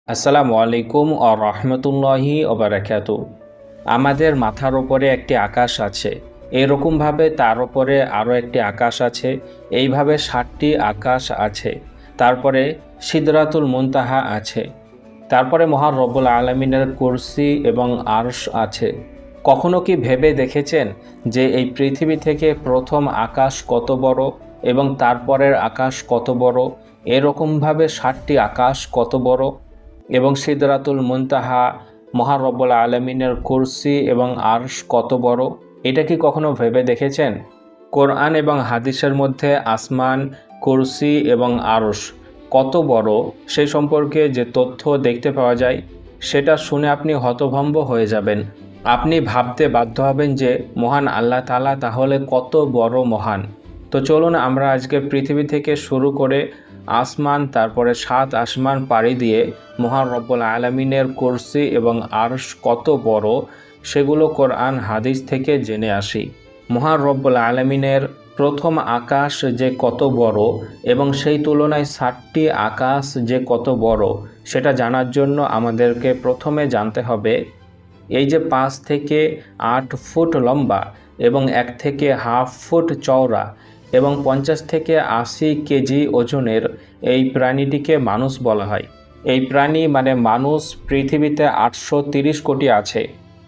আসসালামু আলাইকুম ও রহমতুল্লাহি ওবারাকাতু। আমাদের মাথার ওপরে একটি আকাশ আছে, এরকমভাবে তার ওপরে আরও একটি আকাশ আছে, এইভাবে 7টি আকাশ আছে। তারপরে সিদরাতুল মুনতাহা আছে, তারপরে মহান রব্বুল আলমিনের কুরসি এবং আরশ আছে। কখনো কি ভেবে দেখেছেন যে এই পৃথিবী থেকে প্রথম আকাশ কত বড় এবং তারপরের আকাশ কত বড়, এরকমভাবে 7টি আকাশ কত বড় এবং সিদরাতুল মুনতাহা, মহান রব্বুল আলমিনের কুরসি এবং আরশ কত বড়? এটা কি কখনো ভেবে দেখেছেন? কোরআন এবং হাদিসের মধ্যে আসমান, কুরসি এবং আরশ কত বড় সেই সম্পর্কে যে তথ্য দেখতে পাওয়া যায়, সেটা শুনে আপনি হতভম্ব হয়ে যাবেন। আপনি ভাবতে বাধ্য হবেন যে মহান আল্লাহ তাআলা তাহলে কত বড় মহান। তো চলুন আমরা আজকে পৃথিবী থেকে শুরু করে আসমান, তারপরে 7 আসমান পাড়ি দিয়ে মহান রব্বুল আলমিনের কুরসি এবং আরশ কত বড় সেগুলো কোরআন হাদিস থেকে জেনে আসি। মহান রব্বুল আলমিনের প্রথম আকাশ যে কত বড় এবং সেই তুলনায় 7টি আকাশ যে কত বড়, সেটা জানার জন্য আমাদেরকে প্রথমে জানতে হবে এই যে 5 থেকে 8 ফুট লম্বা এবং 1 থেকে হাফ ফুট চওড়া এবং 50 থেকে 80 কেজি ওজনের এই প্রাণীটিকে মানুষ বলা হয়। এই প্রাণী মানে মানুষ পৃথিবীতে 830 কোটি আছে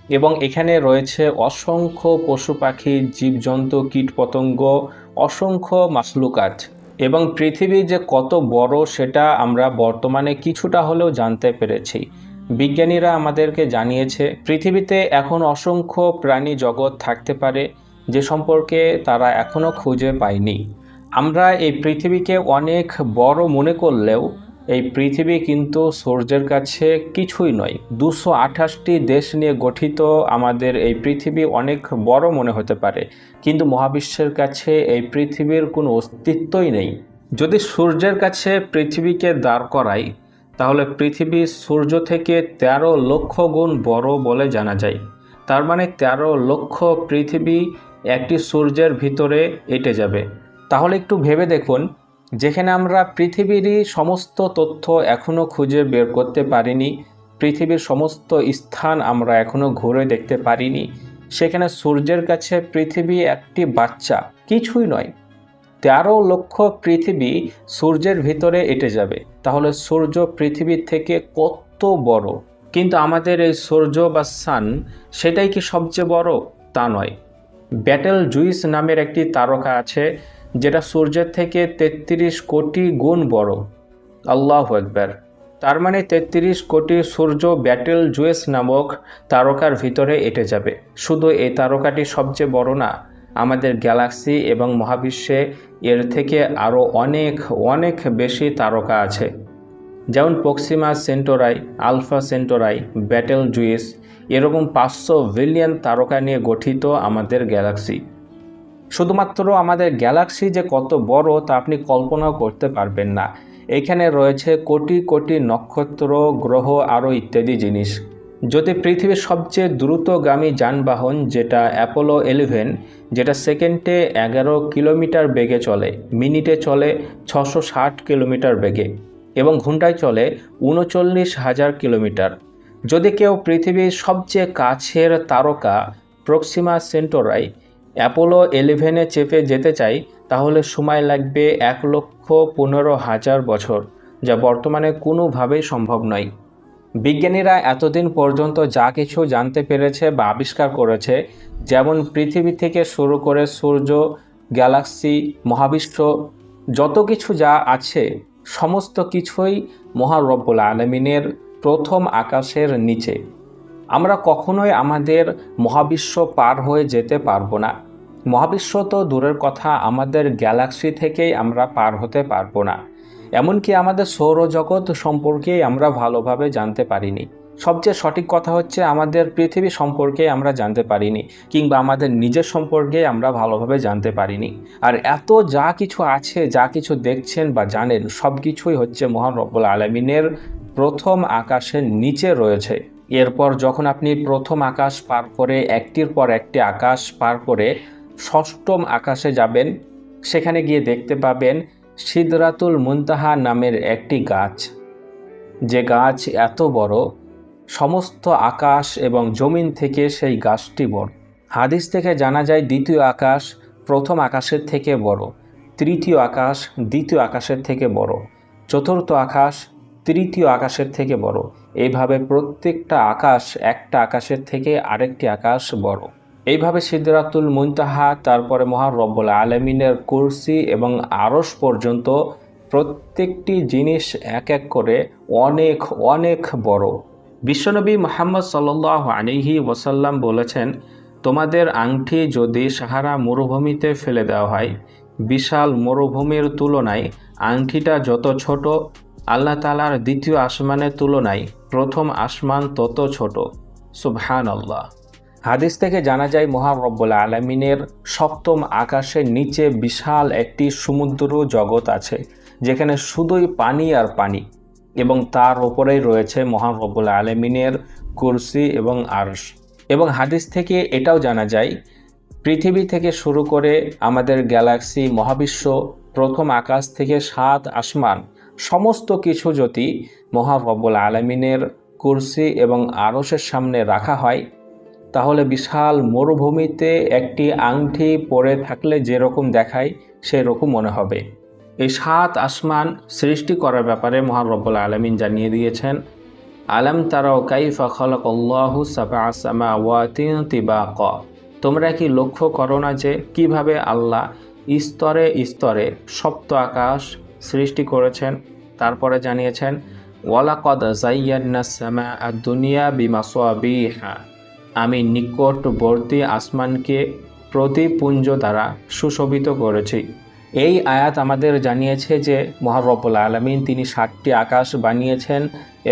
এবং এখানে রয়েছে অসংখ্য পশু পাখি, জীবজন্তু, কীটপতঙ্গ, অসংখ্য মাখলুকাত। এবং পৃথিবী যে কত বড় সেটা আমরা বর্তমানে কিছুটা হলেও জানতে পেরেছি। বিজ্ঞানীরা আমাদেরকে জানিয়েছে পৃথিবীতে এখন অসংখ্য প্রাণী জগৎ থাকতে পারে যে সম্পর্কে তারা এখনও খুঁজে পায়নি। আমরা এই পৃথিবীকে অনেক বড় মনে করলেও এই পৃথিবী কিন্তু সূর্যের কাছে কিছুই নয়। 228টি দেশ নিয়ে গঠিত আমাদের এই পৃথিবী অনেক বড় মনে হতে পারে, কিন্তু মহাবিশ্বের কাছে এই পৃথিবীর কোনো অস্তিত্বই নেই। যদি সূর্যের কাছে পৃথিবীকে দাঁড় করাই, তাহলে পৃথিবী সূর্য থেকে 13 লক্ষ গুণ বড় বলে জানা যায়। তার মানে 13 লক্ষ পৃথিবী একটি সূর্যের ভিতরে এঁটে যাবে। তাহলে একটু ভেবে দেখুন, যেখানে আমরা পৃথিবীরই সমস্ত তথ্য এখনও খুঁজে বের করতে পারিনি, পৃথিবীর সমস্ত স্থান আমরা এখনও ঘুরে দেখতে পারিনি, সেখানে সূর্যের কাছে পৃথিবী একটি বাচ্চা, কিছুই নয়। 13 লক্ষ পৃথিবী সূর্যের ভিতরে এঁটে যাবে, তাহলে সূর্য পৃথিবীর থেকে কত বড়। কিন্তু আমাদের এই সূর্য বা সান, সেটাই কি সবচেয়ে বড়? তা নয়। ব্যাটেল জুইস নামের একটি তারকা আছে যেটা সূর্যের থেকে 33 কোটি গুণ বড়। আল্লাহু আকবার। তার মানে 33 কোটি সূর্য ব্যাটেল জুইস নামক তারকার ভিতরে এঁটে যাবে। শুধু এই তারকাটি সবচেয়ে বড় না, আমাদের গ্যালাক্সি এবং মহাবিশ্বে এর থেকে আরও অনেক অনেক বেশি তারকা আছে, যেমন প্রক্সিমা সেন্টোরাই, আলফা সেন্টোরাই, ব্যাটেল জুইস, এরকম 500 বিলিয়ন তারকা নিয়ে গঠিত আমাদের গ্যালাক্সি। শুধুমাত্র আমাদের গ্যালাক্সি যে কত বড় তা আপনি কল্পনাও করতে পারবেন না। এখানে রয়েছে কোটি কোটি নক্ষত্র, গ্রহ, আরও ইত্যাদি জিনিস। যদি পৃথিবীর সবচেয়ে দ্রুতগামী যানবাহন যেটা অ্যাপোলো 11, যেটা সেকেন্ডে 11 কিলোমিটার বেগে চলে, মিনিটে চলে 660 কিলোমিটার বেগে এবং ঘন্টায় চলে 39,000 কিলোমিটার, যদি কেউ পৃথিবীর সবচেয়ে কাছের তারকা প্রক্সিমা সেন্টোরাই অ্যাপোলো 11-এ চেপে যেতে চাই, তাহলে সময় লাগবে 1,15,000 বছর, যা বর্তমানে কোনোভাবেই সম্ভব নয়। বিজ্ঞানীরা এতদিন পর্যন্ত যা কিছু জানতে পেরেছে বা আবিষ্কার করেছে, যেমন পৃথিবী থেকে শুরু করে সূর্য, গ্যালাক্সি, মহাবিশ্ব, যত কিছু যা আছে সমস্ত কিছুই মহান রব্বুল আলমিনের প্রথম আকাশের নিচে। আমরা কখনোই আমাদের মহাবিশ্ব পার হয়ে যেতে পারবো না। মহাবিশ্ব তো দূরের কথা, আমাদের গ্যালাক্সি থেকেই আমরা পার হতে পারবো না। এমনকি আমাদের সৌরজগৎ সম্পর্কেই আমরা ভালোভাবে জানতে পারিনি। সবচেয়ে সঠিক কথা হচ্ছে আমাদের পৃথিবী সম্পর্কে আমরা জানতে পারিনি, কিংবা আমাদের নিজের সম্পর্কে আমরা ভালোভাবে জানতে পারিনি। আর এত যা কিছু আছে, যা কিছু দেখছেন বা জানেন, সব কিছুই হচ্ছে মহান রব্বুল আলমিনের প্রথম আকাশের নিচে রয়েছে। এরপর যখন আপনি প্রথম আকাশ পার করে একটির পর একটি আকাশ পার করে 6ম আকাশে যাবেন, সেখানে গিয়ে দেখতে পাবেন সিদরাতুল মুনতাহা নামের একটি গাছ। যে গাছ এত বড়, সমস্ত আকাশ এবং জমিন থেকে সেই গাছটি বড়। হাদিস থেকে জানা যায় দ্বিতীয় আকাশ প্রথম আকাশের থেকে বড়, তৃতীয় আকাশ দ্বিতীয় আকাশের থেকে বড়, চতুর্থ আকাশ তৃতীয় আকাশের থেকে বড়। এইভাবে প্রত্যেকটা আকাশ একটা আকাশের থেকে আরেকটি আকাশ বড়। এইভাবে সিদরাতুল মুনতাহা, তারপরে মহান রব্বুল আলামিনের কুরসি এবং আরশ পর্যন্ত প্রত্যেকটি জিনিস এক এক করে অনেক অনেক বড়। বিশ্বনবী মুহাম্মদ সাল্লাল্লাহু আলাইহি ওয়াসাল্লাম বলেছেন, তোমাদের আংটি যদি সাহারা মরুভূমিতে ফেলে দেওয়া হয়, বিশাল মরুভূমির তুলনায় আংটিটা যত ছোট, আল্লাহ তাআলার দ্বিতীয় আসমানের তুলনায় প্রথম আসমান তত ছোট। সুবহানাল্লাহ। হাদিস থেকে জানা যায় মহান রব্বুল আলামিনের সপ্তম আকাশের নিচে বিশাল একটি সমুদ্র জগৎ আছে, যেখানে শুধুই পানি আর পানি, এবং তার ওপরেই রয়েছে মহান রব্বুল আলামিনের কুরসি এবং আরশ। এবং হাদিস থেকে এটাও জানা যায় পৃথিবী থেকে শুরু করে আমাদের গ্যালাক্সি, মহাবিশ্ব, প্রথম আকাশ থেকে 7 আসমান, সমস্ত কিছু যদি মহান রব্বুল আলামিনের কুরসি এবং আরশের সামনে রাখা হয়, তাহলে বিশাল মরুভূমিতে একটি আংটি পরে থাকলে যেরকম দেখায় সেরকম মনে হবে। এই 7 আসমান সৃষ্টি করার ব্যাপারে মহান রব্বুল আলামিন জানিয়ে দিয়েছেন, আলাম তারাও কাইফা খালাকাল্লাহু সাবআ সামাওয়াতিন তিবাকা। তোমরা কি লক্ষ্য করো না যে কিভাবে আল্লাহ স্তরে স্তরে সপ্ত আকাশ সৃষ্টি করেছেন? তারপরে জানিয়েছেন, ওয়ালাকাদ যায়্যানাস সামাআ আদ-দুনিয়া বিমাসাবিহা। আমি নিকটবর্তী আসমানকে প্রদীপপুঞ্জ দ্বারা সুশোভিত করেছি। এই আয়াত আমাদের জানিয়েছে যে মহান রব্বুল আলামিন তিনি 7টি আকাশ বানিয়েছেন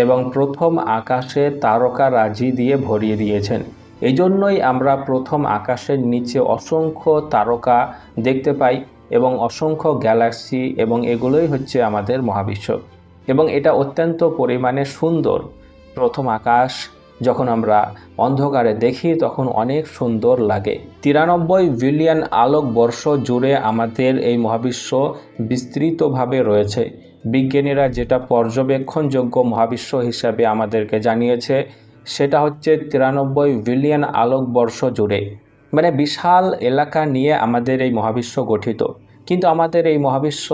এবং প্রথম আকাশে তারকারাজি দিয়ে ভরিয়ে দিয়েছেন। এই জন্যই আমরা প্রথম আকাশের নিচে অসংখ্য তারকা দেখতে পাই এবং অসংখ্য গ্যালাক্সি, এবং এগুলোই হচ্ছে আমাদের মহাবিশ্ব। এবং এটা অত্যন্ত পরিমাণে সুন্দর। প্রথম আকাশ যখন আমরা অন্ধকারে দেখি তখন অনেক সুন্দর লাগে। 93 বিলিয়ন আলোকবর্ষ জুড়ে আমাদের এই মহাবিশ্ব বিস্তৃতভাবে রয়েছে। বিজ্ঞানীরা যেটা পর্যবেক্ষণযোগ্য মহাবিশ্ব হিসাবে আমাদেরকে জানিয়েছে সেটা হচ্ছে 93 বিলিয়ন আলোকবর্ষ জুড়ে, মানে বিশাল এলাকা নিয়ে আমাদের এই মহাবিশ্ব গঠিত। কিন্তু আমাদের এই মহাবিশ্ব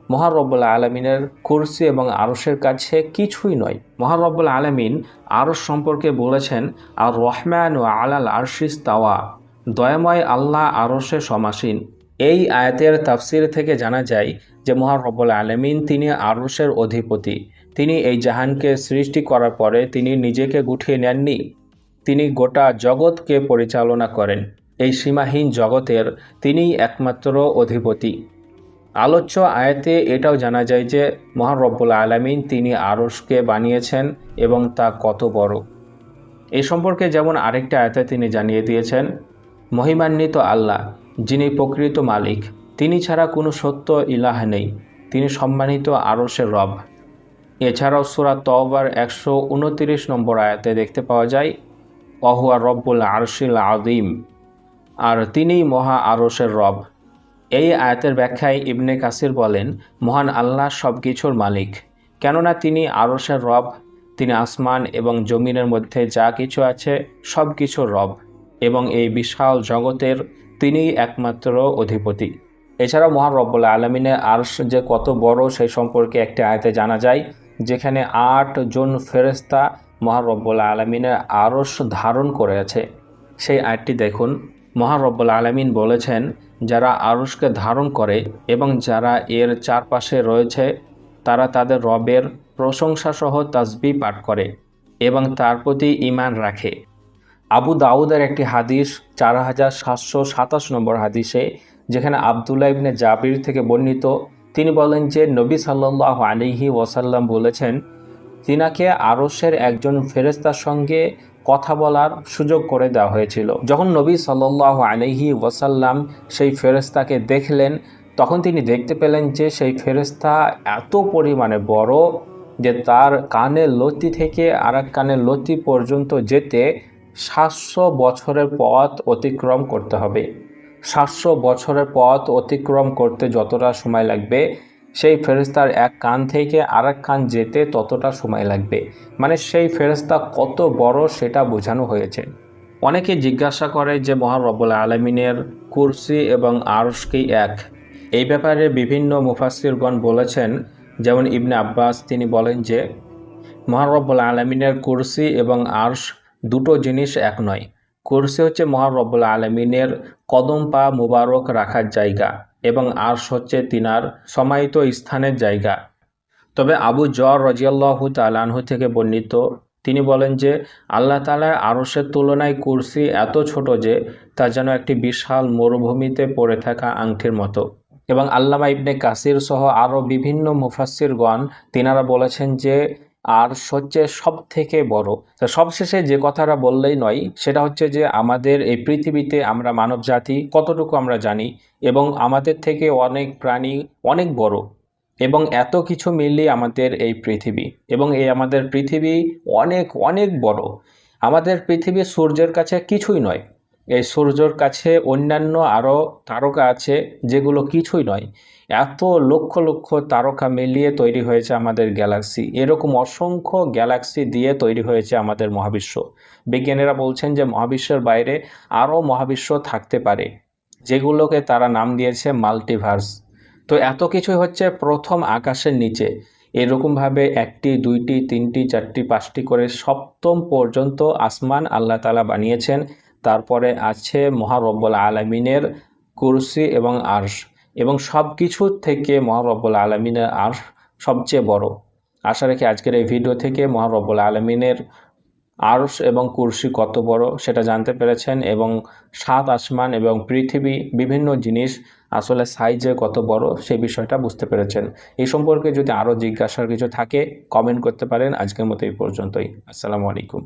মহান রব্বুল আলামিনের কুরসি এবং আরশের কাছে কিছুই নয়। মহান রব্বুল আলামিন আরশ সম্পর্কে বলেছেন, আর রহমান ও আলাল আরশিস তাওয়া, দয়াময় আল্লাহ আরশে সমাসীন। এই আয়াতের তাফসির থেকে জানা যায় যে মহান রব্বুল আলামিন তিনি আরশের অধিপতি। তিনি এই জাহানকে সৃষ্টি করার পরে তিনি নিজেকে গুটিয়ে নেননি, তিনি গোটা জগৎকে পরিচালনা করেন। এই সীমাহীন জগতের তিনিই একমাত্র অধিপতি। আলোচ্য আয়াতে এটাও জানা যায় যে মহান রব্বুল আলামিন তিনি আরশকে বানিয়েছেন এবং তা কত বড়। এই সম্পর্কে যেমন আরেকটা আয়াতে তিনি জানিয়ে দিয়েছেন, মহিমান্বিত আল্লাহ যিনি প্রকৃত মালিক, তিনি ছাড়া কোনো সত্য ইলাহ নেই, তিনি সম্মানিত আরশের রব। এছাড়াও সূরা তওবার 129 নম্বর আয়াতে দেখতে পাওয়া যায়, ওয়াহুয়া রব্বুল আরশিল আযীম, আর তিনিই মহা আরশের রব। এই আয়াতের ব্যাখ্যায় ইবনে কাসির বলেন, মহান আল্লাহ সব কিছুর মালিক, কেননা তিনি আরশের রব, তিনি আসমান এবং জমিনের মধ্যে যা কিছু আছে সব কিছুর রব, এবং এই বিশাল জগতের তিনিই একমাত্র অধিপতি। এছাড়াও মহান রব্বুল আলামিনের আরশ যে কত বড় সেই সম্পর্কে একটি আয়াতে জানা যায়, যেখানে 8 জন ফেরেশতা মহান রব্বুল আলামিনের আরশ ধারণ করে আছে। সেই আয়াতটি দেখুন। মহান রব্বুল আলামিন বলেছেন, যারা আরশকে ধারণ করে এবং যারা এর চারপাশে রয়েছে তারা তাদের রবের প্রশংসাসহ তাসবিহ পাঠ করে এবং তার প্রতি ঈমান রাখে। আবু দাউদের একটি হাদিস 4727 নম্বর হাদিসে, যেখানে আব্দুল্লাহ ইবনে জাবির থেকে বর্ণিত, তিনি বলেন যে নবী সাল্লাল্লাহু আলাইহি ওয়াসাল্লাম বলেছেন, তিনাকে আরশের একজন ফেরেশতার সঙ্গে কথা বলার সুযোগ করে দেওয়া হয়েছিল। যখন নবী সাল্লাল্লাহু আলাইহি ওয়াসাল্লাম সেই ফেরেশতাকে দেখলেন, তখন তিনি দেখতে পেলেন যে সেই ফেরেশতা এত পরিমাণে বড় যে তার কানের লতি থেকে আরেক কানের লতি পর্যন্ত যেতে 700 বছরের পথ অতিক্রম করতে হবে। 700 বছরের পথ অতিক্রম করতে যতটা সময় লাগবে, সেই ফেরেশতার এক কান থেকে আরেক কান যেতে ততটা সময় লাগবে। মানে সেই ফেরেশতা কত বড় সেটা বোঝানো হয়েছে। অনেকে জিজ্ঞাসা করে যে মহান রব্বুল আলামিনের কুরসি এবং আরশ কি এক? এই ব্যাপারে বিভিন্ন মুফাসসিরগণ বলেছেন, যেমন ইবনে আব্বাস তিনি বলেন যে মহান রব্বুল আলামিনের কুরসি এবং আরশ দুটো জিনিস এক নয়। কুরসি হচ্ছে মহান রব্বুল আলামিনের কদম পা মুবারক রাখার জায়গা এবং আরশ হচ্ছে তিনার সমাহিত স্থানের জায়গা। তবে আবু যর রাদিয়াল্লাহু তাআলা আনহু থেকে বর্ণিত, তিনি বলেন যে আল্লাহ তাআলার আরশের তুলনায় কুরসি এত ছোট যে তা যেন একটি বিশাল মরুভূমিতে পড়ে থাকা আংটির মতো। এবং আল্লামা ইবনে কাসির সহ আরও বিভিন্ন মুফাসসিরগণ তিনারা বলেছেন যে আরশ হচ্ছে সব থেকে বড়। তো সবশেষে যে কথাটা বললেই নয়, সেটা হচ্ছে যে আমাদের এই পৃথিবীতে আমরা মানব জাতি কতটুকু আমরা জানি, এবং আমাদের থেকে অনেক প্রাণী অনেক বড়, এবং এত কিছু মিলিয়ে আমাদের এই পৃথিবী, এবং এই আমাদের পৃথিবী অনেক অনেক বড়। আমাদের পৃথিবী সূর্যের কাছে কিছুই নয়। এই সূর্যের কাছে অন্যান্য আরও তারকা আছে যেগুলো কিছুই নয়। এত লক্ষ লক্ষ তারকা মিলিয়ে তৈরি হয়েছে আমাদের গ্যালাক্সি। এরকম অসংখ্য গ্যালাক্সি দিয়ে তৈরি হয়েছে আমাদের মহাবিশ্ব। বিজ্ঞানীরা বলছেন যে মহাবিশ্বের বাইরে আরও মহাবিশ্ব থাকতে পারে, যেগুলোকে তারা নাম দিয়েছে মাল্টিভার্স। তো এত কিছুই হচ্ছে প্রথম আকাশের নিচে। এরকমভাবে একটি, দুইটি, তিনটি, চারটি, পাঁচটি করে সপ্তম পর্যন্ত আসমান আল্লাহ তাআলা বানিয়েছেন। তারপরে আছে মহান রব্বুল আলামিনের কুরসি এবং আরশ, এবং সব কিছুর থেকে মহান রব্বুল আলামিনের আরশ সবচেয়ে বড়। আশা রাখি আজকের এই ভিডিও থেকে মহান রব্বুল আলামিনের আরশ এবং কুরসি কত বড় সেটা জানতে পেরেছেন, এবং সাত আসমান এবং পৃথিবী বিভিন্ন জিনিস আসলে সাইজে কত বড় সেই বিষয়টা বুঝতে পেরেছেন। এই সম্পর্কে যদি আরও জিজ্ঞাসার কিছু থাকে কমেন্ট করতে পারেন। আজকের মতো এই পর্যন্তই। আসসালামু আলাইকুম।